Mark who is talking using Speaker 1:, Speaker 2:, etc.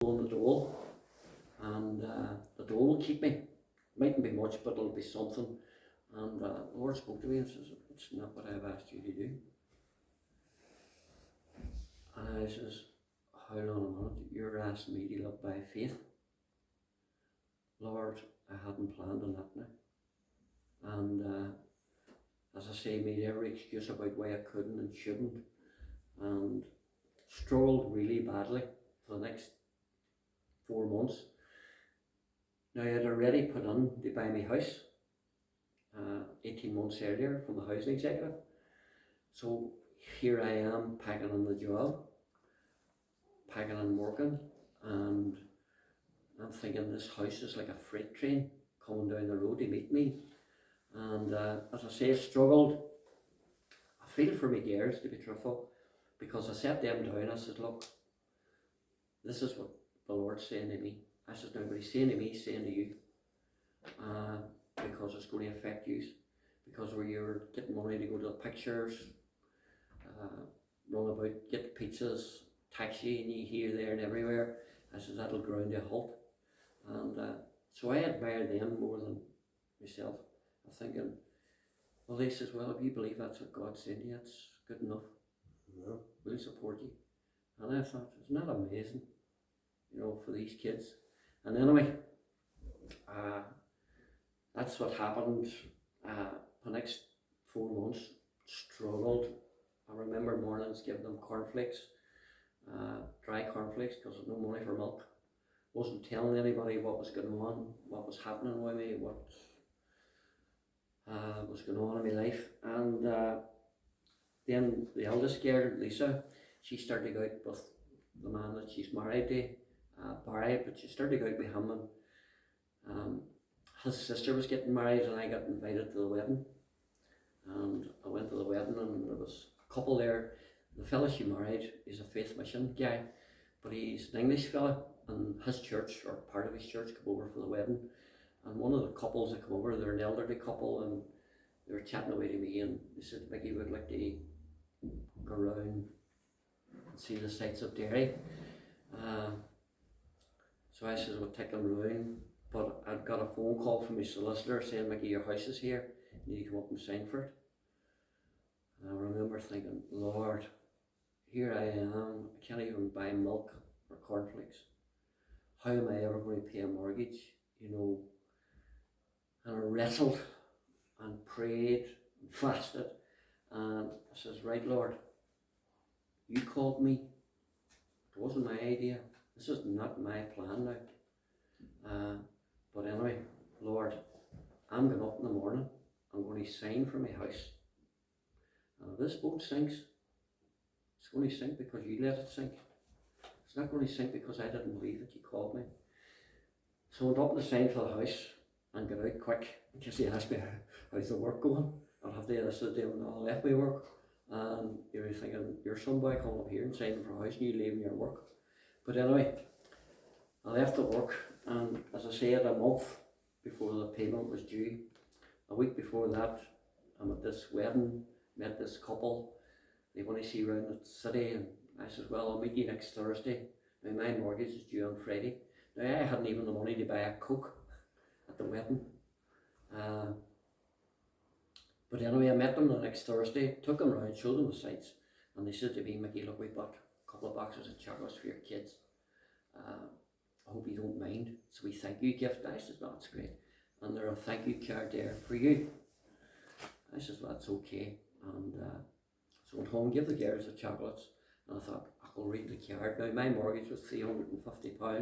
Speaker 1: on the dole, and the dole will keep me. Mightn't be much, but it'll be something. And the Lord spoke to me and says, "It's not what I've asked you to do." And I says, "How long a minute? You're asking me to live by faith." Lord, I hadn't planned on that now. And as I say, made every excuse about why I couldn't and shouldn't, and struggled really badly for the next 4 months. Now, I had already put in to buy my house 18 months earlier from the housing executive. So here I am packing in the job, packing and working, and I'm thinking this house is like a freight train coming down the road to meet me. And as I say, I struggled. I feel for my girls, to be truthful, because I sat them down. I said, "Look, this is what the Lord's saying to me." I said, "Now, what he's saying to me, he's saying to you, because it's going to affect you. Because where you're getting money to go to the pictures, run about, get pizzas, taxi, and you here, there, and everywhere." I said, "That'll ground to a halt." And so I admire them more than myself. I'm thinking, well, they says, "Well, if you believe that's what God's saying to you, that's good enough.
Speaker 2: Yeah.
Speaker 1: We'll support you." And I thought, isn't that amazing, for these kids? And anyway, that's what happened. The next 4 months, struggled. I remember mornings giving them cornflakes, dry cornflakes, because I had no money for milk. Wasn't telling anybody what was going on, what was happening with me, what was going on in my life. And then the eldest girl, Lisa, she started out with the man that she's married to, Barry, but she started out with him, and his sister was getting married, and I got invited to the wedding. And I went to the wedding, and there was a couple there. The fella she married is a Faith Mission guy, but he's an English fella, and his church, or part of his church, came over for the wedding. And one of the couples that come over, they're an elderly couple, and they were chatting away to me, and they said, "Mickey would like to go around and see the sights of Derry." So I said, "We'll take them around." But I'd got a phone call from my solicitor saying, "Mickey, your house is here. You need to come up and sign for it." And I remember thinking, Lord, here I am. I can't even buy milk or cornflakes. How am I ever going to pay a mortgage? And I wrestled and prayed and fasted. And I says, "Right, Lord, you called me. It wasn't my idea. This is not my plan now. But anyway, Lord, I'm going up in the morning. I'm going to sign for my house. And if this boat sinks, it's going to sink because you let it sink. It's not going to sink because I didn't believe that you called me." So I went up and signed for the house and got out quick, because he asked me, "How's the work going?" I'll have to answer to him, "No, I left my work." And you're thinking, you're some boy coming up here and signing for a house and you leaving your work. But anyway, I left the work, and as I said, a month before the payment was due, a week before that, I'm at this wedding, met this couple. They want to see around the city, and I said, "Well, I'll meet you next Thursday. Now, my mortgage is due on Friday." Now, I hadn't even the money to buy a Coke at the wedding. But anyway, I met them the next Thursday, took them around, showed them the sights, and they said to me, "Mickey, look, we bought a couple of boxes of chocolates for your kids. I hope you don't mind. So we thank you gift." I said, "No, that's great. And there's a thank you card there for you." I said, "Well, that's okay." And so I went home, gave the girls the chocolates, and I thought, I'll read the card. Now, my mortgage was £350.